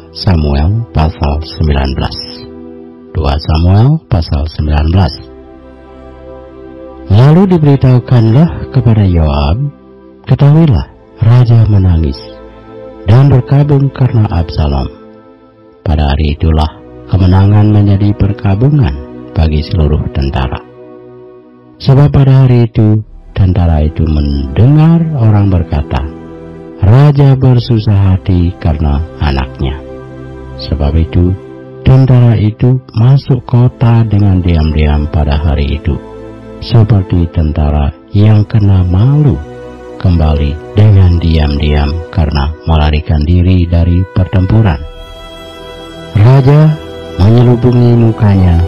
Samuel pasal 19. 2 Samuel pasal 19. Lalu diberitahukanlah kepada Yoab, ketahuilah, raja menangis dan berkabung karena Absalom. Pada hari itulah kemenangan menjadi perkabungan bagi seluruh tentara. Sebab pada hari itu, tentara itu mendengar orang berkata, raja bersusah hati karena anaknya. Sebab itu, tentara itu masuk kota dengan diam-diam pada hari itu, seperti tentara yang kena malu kembali dengan diam-diam karena melarikan diri dari pertempuran. Raja menyelubungi mukanya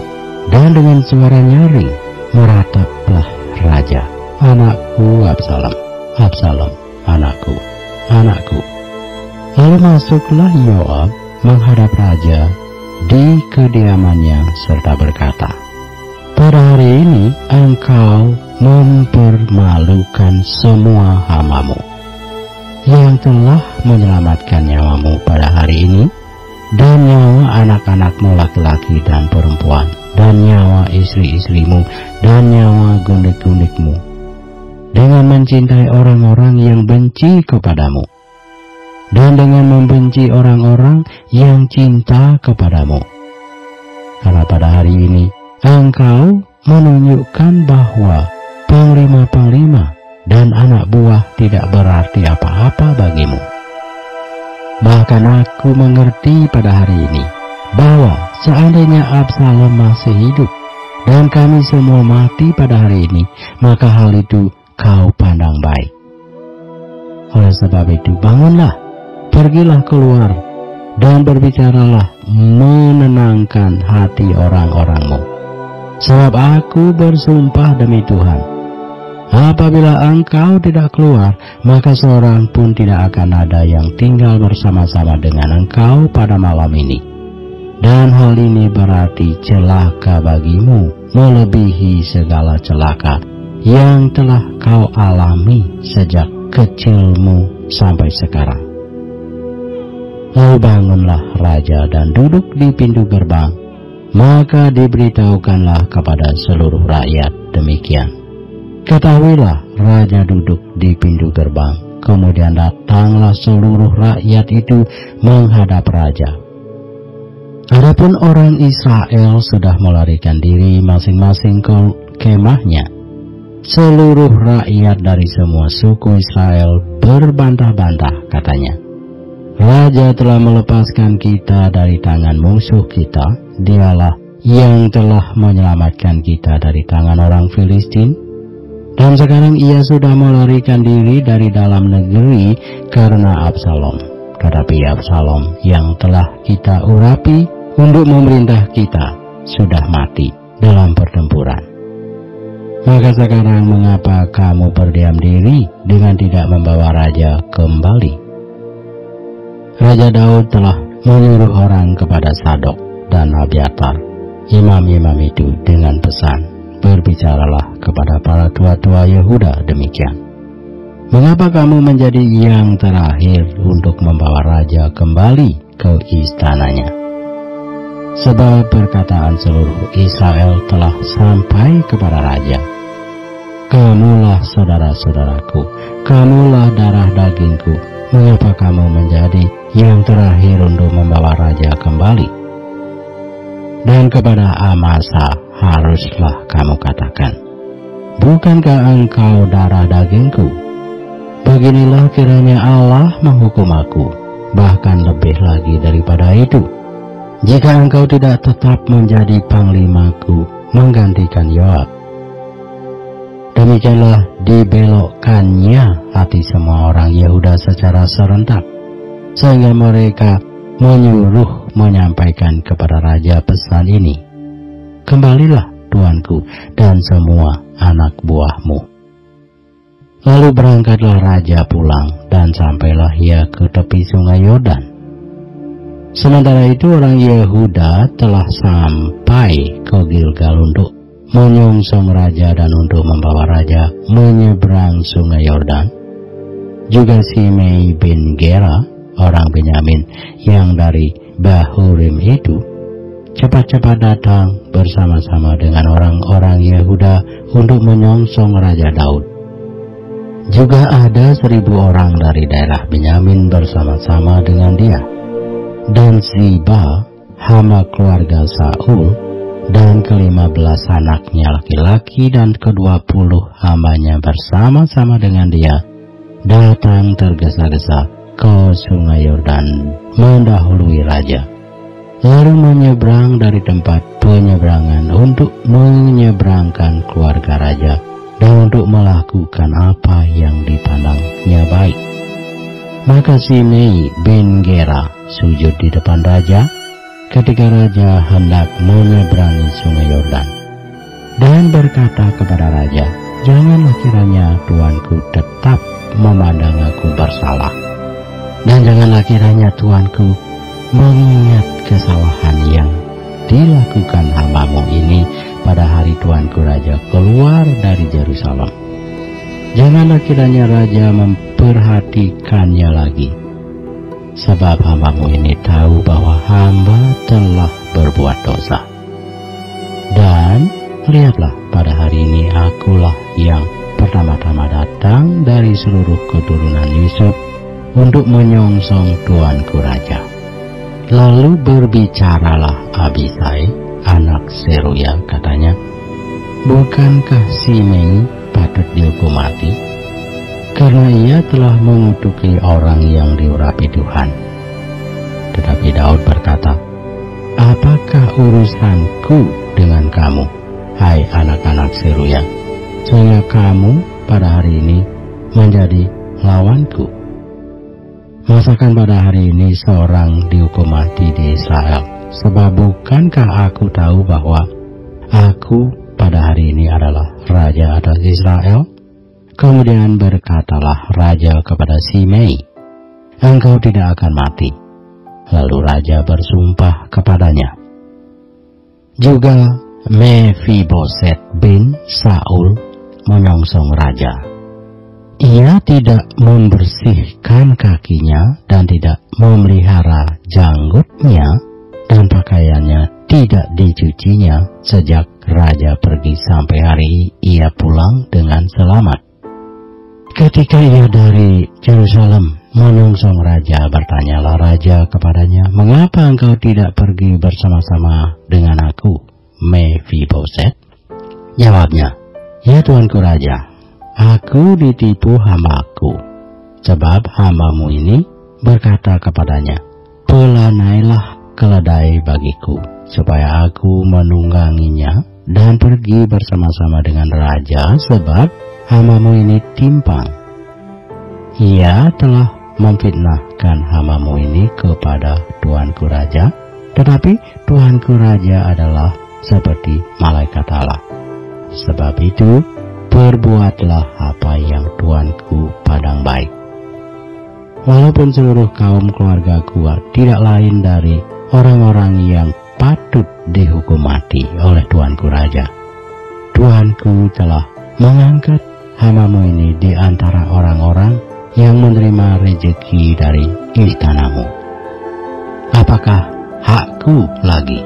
dan dengan suara nyaring merataplah raja, anakku Absalom, Absalom, anakku, anakku. Lalu masuklah Yoab menghadap raja di kediamannya serta berkata, pada hari ini engkau mempermalukan semua hamamu yang telah menyelamatkan nyawamu pada hari ini, dan nyawa anak-anakmu laki-laki dan perempuan, dan nyawa istri-istrimu, dan nyawa gundik-gundikmu, dengan mencintai orang-orang yang benci kepadamu, dan dengan membenci orang-orang yang cinta kepadamu. Karena pada hari ini engkau menunjukkan bahwa panglima-panglima dan anak buah tidak berarti apa-apa bagimu. Bahkan aku mengerti pada hari ini bahwa seandainya Absalom masih hidup dan kami semua mati pada hari ini, maka hal itu kau pandang baik. Oleh sebab itu bangunlah, pergilah keluar dan berbicaralah menenangkan hati orang-orangmu. Sebab aku bersumpah demi Tuhan, apabila engkau tidak keluar, maka seorang pun tidak akan ada yang tinggal bersama-sama dengan engkau pada malam ini. Dan hal ini berarti celaka bagimu melebihi segala celaka yang telah kau alami sejak kecilmu sampai sekarang. Lalu bangunlah raja dan duduk di pintu gerbang. Maka diberitahukanlah kepada seluruh rakyat demikian. Ketahuilah, raja duduk di pintu gerbang. Kemudian datanglah seluruh rakyat itu menghadap raja. Adapun orang Israel sudah melarikan diri masing-masing ke kemahnya. Seluruh rakyat dari semua suku Israel berbantah-bantah, katanya, raja telah melepaskan kita dari tangan musuh kita. Dialah yang telah menyelamatkan kita dari tangan orang Filistin, dan sekarang ia sudah melarikan diri dari dalam negeri karena Absalom. Tetapi Absalom yang telah kita urapi untuk memerintah kita sudah mati dalam pertempuran. Maka sekarang mengapa kamu berdiam diri dengan tidak membawa raja kembali? Raja Daud telah menyuruh orang kepada Sadok dan Abiatar, imam-imam itu, dengan pesan, berbicaralah kepada para tua-tua Yehuda demikian. Mengapa kamu menjadi yang terakhir untuk membawa raja kembali ke istananya? Sebab perkataan seluruh Israel telah sampai kepada raja. Kamulah saudara-saudaraku, kamulah darah dagingku, mengapa kamu menjadi yang terakhir untuk membawa raja kembali? Dan kepada Amasa haruslah kamu katakan, bukankah engkau darah dagingku? Beginilah kiranya Allah menghukum aku, bahkan lebih lagi daripada itu, jika engkau tidak tetap menjadi panglimaku menggantikan Yoab. Demikianlah dibelokkannya hati semua orang Yehuda secara serentak, sehingga mereka menyuruh menyampaikan kepada raja pesan ini, kembalilah tuanku dan semua anak buahmu. Lalu berangkatlah raja pulang dan sampailah ia ke tepi sungai Yordan. Sementara itu orang Yehuda telah sampai ke Gilgal untuk menyongsong raja dan untuk membawa raja menyeberang sungai Yordan. Juga Simei bin Gera, orang Benyamin yang dari Bahurim itu cepat-cepat datang bersama-sama dengan orang-orang Yehuda untuk menyongsong Raja Daud. Juga ada 1.000 orang dari daerah Benyamin bersama-sama dengan dia. Dan Ziba, hamba keluarga Saul, dan ke-15 anaknya laki-laki dan ke-20 hambanya bersama-sama dengan dia, datang tergesa-gesa ke sungai Yordan mendahului raja, lalu menyeberang dari tempat penyeberangan untuk menyeberangkan keluarga raja dan untuk melakukan apa yang dipandangnya baik. Maka Simei bin Gera sujud di depan raja ketika raja hendak menyeberangi sungai Yordan, dan berkata kepada raja, "Janganlah kiranya tuanku tetap memandang aku bersalah, dan janganlah kiranya tuanku mengingat kesalahan yang dilakukan hambamu ini pada hari tuanku raja keluar dari Yerusalem. Janganlah kiranya raja memperhatikannya lagi, sebab hambamu ini tahu bahwa hamba telah berbuat dosa. Dan lihatlah, pada hari ini akulah yang pertama-tama datang dari seluruh keturunan Yusuf untuk menyongsong tuanku raja." Lalu berbicaralah Abisai, anak Seruya, katanya, "Bukankah Simei patut dihukum mati, karena ia telah mengutuki orang yang diurapi Tuhan?" Tetapi Daud berkata, "Apakah urusanku dengan kamu, hai anak-anak Seruya, sehingga kamu pada hari ini menjadi lawanku? Masakan pada hari ini seorang dihukum mati di Israel? Sebab bukankah aku tahu bahwa aku pada hari ini adalah raja atas Israel?" Kemudian berkatalah raja kepada Simei, "Engkau tidak akan mati." Lalu raja bersumpah kepadanya. Juga Mephiboset bin Saul menyongsong raja. Ia tidak membersihkan kakinya dan tidak memelihara janggutnya, dan pakaiannya tidak dicucinya sejak raja pergi sampai hari ia pulang dengan selamat. Ketika ia dari Yerusalem menyongsong raja, bertanyalah raja kepadanya, "Mengapa engkau tidak pergi bersama-sama dengan aku, Mephiboset?" Jawabnya, "Ya tuanku raja, aku ditipu hambaku, sebab hambamu ini berkata kepadanya, 'Pelanailah keledai bagiku, supaya aku menungganginya dan pergi bersama-sama dengan raja, sebab hambamu ini timpang.' Ia telah memfitnahkan hambamu ini kepada tuanku raja, tetapi tuanku raja adalah seperti malaikat Allah. Sebab itu, perbuatlah apa yang tuanku pandang baik. Walaupun seluruh kaum keluargaku tidak lain dari orang-orang yang patut dihukum mati oleh tuanku raja, tuanku telah mengangkat hambamu ini di antara orang-orang yang menerima rezeki dari istanamu. Apakah hakku lagi?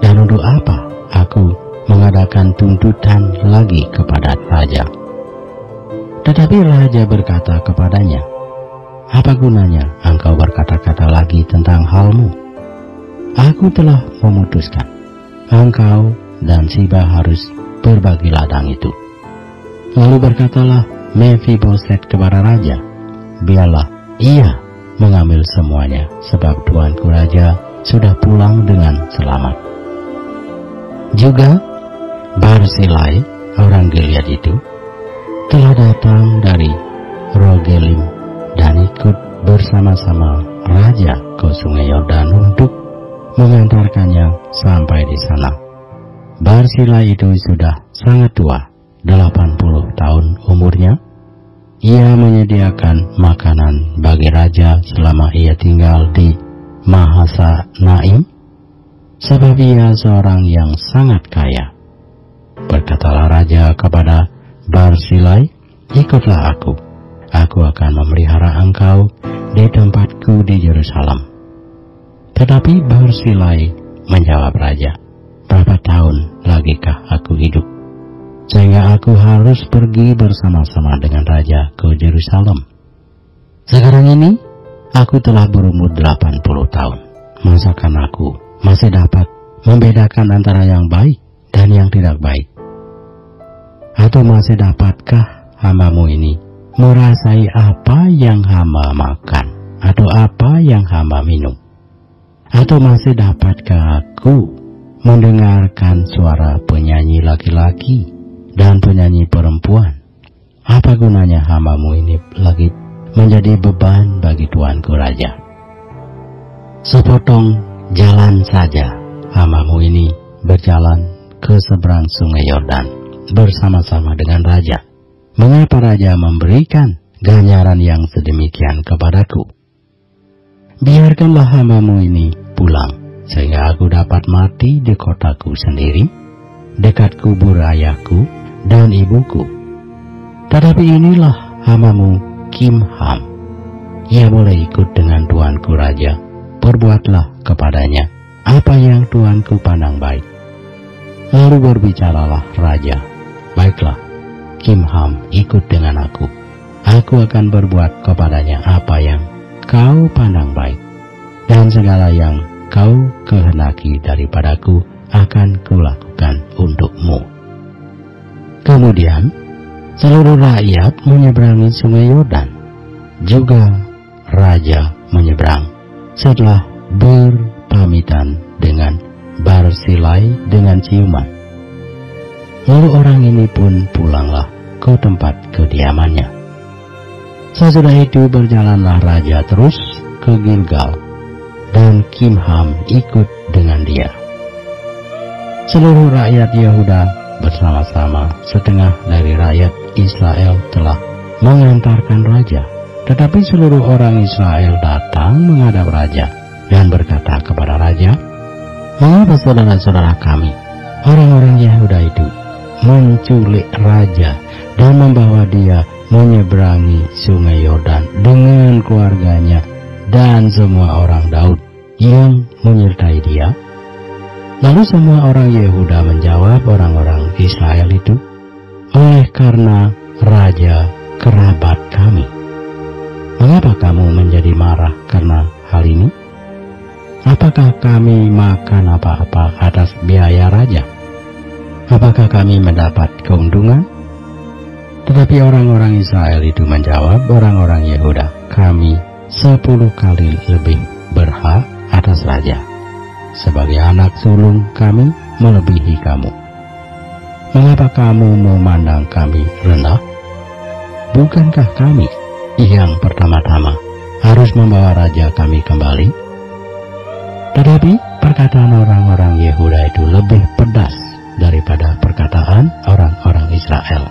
Dan untuk apa aku mengadakan tuntutan lagi kepada raja?" Tetapi raja berkata kepadanya, "Apa gunanya engkau berkata-kata lagi tentang halmu? Aku telah memutuskan, engkau dan Siba harus berbagi ladang itu." Lalu berkatalah Mephiboset kepada raja, "Biarlah ia mengambil semuanya, sebab tuanku raja sudah pulang dengan selamat." Juga Barzilai, orang Gilead itu, telah datang dari Rogelim dan ikut bersama-sama raja ke sungai Yordan untuk mengantarkannya sampai di sana. Barzilai itu sudah sangat tua, 80 tahun umurnya. Ia menyediakan makanan bagi raja selama ia tinggal di Mahasa Naim, sebab ia seorang yang sangat kaya. Berkatalah raja kepada Barzilai, "Ikutlah aku akan memelihara engkau di tempatku di Yerusalem." Tetapi Barzilai menjawab raja, "Berapa tahun lagikah aku hidup, sehingga aku harus pergi bersama-sama dengan raja ke Yerusalem? Sekarang ini aku telah berumur 80 tahun. Masakan aku masih dapat membedakan antara yang baik dan yang tidak baik? Atau masih dapatkah hamba-Mu ini merasai apa yang hamba makan atau apa yang hamba minum? Atau masih dapatkah aku mendengarkan suara penyanyi laki-laki dan penyanyi perempuan? Apa gunanya hamba-Mu ini lagi menjadi beban bagi tuanku raja? Sepotong jalan saja hamba-Mu ini berjalan ke seberang sungai Yordan bersama-sama dengan raja. Mengapa raja memberikan ganjaran yang sedemikian kepadaku? Biarkanlah hamba-Mu ini pulang, sehingga aku dapat mati di kotaku sendiri, dekat kubur ayahku dan ibuku. Tetapi inilah hamba-Mu Kimham. Ia boleh ikut dengan tuanku raja. Perbuatlah kepadanya apa yang tuanku pandang baik." Lalu berbicaralah raja, "Baiklah, Kimham ikut dengan aku. Aku akan berbuat kepadanya apa yang kau pandang baik, dan segala yang kau kehendaki daripadaku akan kulakukan untukmu." Kemudian seluruh rakyat menyeberangi sungai Yordan. Juga raja menyeberang setelah berpamitan dengan Barzilai dengan ciuman. Lalu orang ini pun pulanglah ke tempat kediamannya. Sesudah itu berjalanlah raja terus ke Gilgal, dan Kimham ikut dengan dia. Seluruh rakyat Yehuda bersama-sama, setengah dari rakyat Israel telah mengantarkan raja. Tetapi seluruh orang Israel datang menghadap raja dan berkata kepada raja, "Mengapa saudara-saudara kami, orang-orang Yehuda itu, menculik raja dan membawa dia menyeberangi sungai Yordan dengan keluarganya dan semua orang Daud yang menyertai dia?" Lalu semua orang Yehuda menjawab orang-orang Israel itu, "Oleh karena raja kerabat kami. Mengapa kamu menjadi marah karena hal ini? Apakah kami makan apa-apa atas biaya raja? Apakah kami mendapat keuntungan?" Tetapi orang-orang Israel itu menjawab orang-orang Yehuda, "Kami 10 kali lebih berhak atas raja. Sebagai anak sulung kami melebihi kamu. Mengapa kamu memandang kami rendah? Bukankah kami yang pertama-tama harus membawa raja kami kembali?" Tetapi perkataan orang-orang Yehuda itu lebih pedas daripada perkataan orang-orang Israel.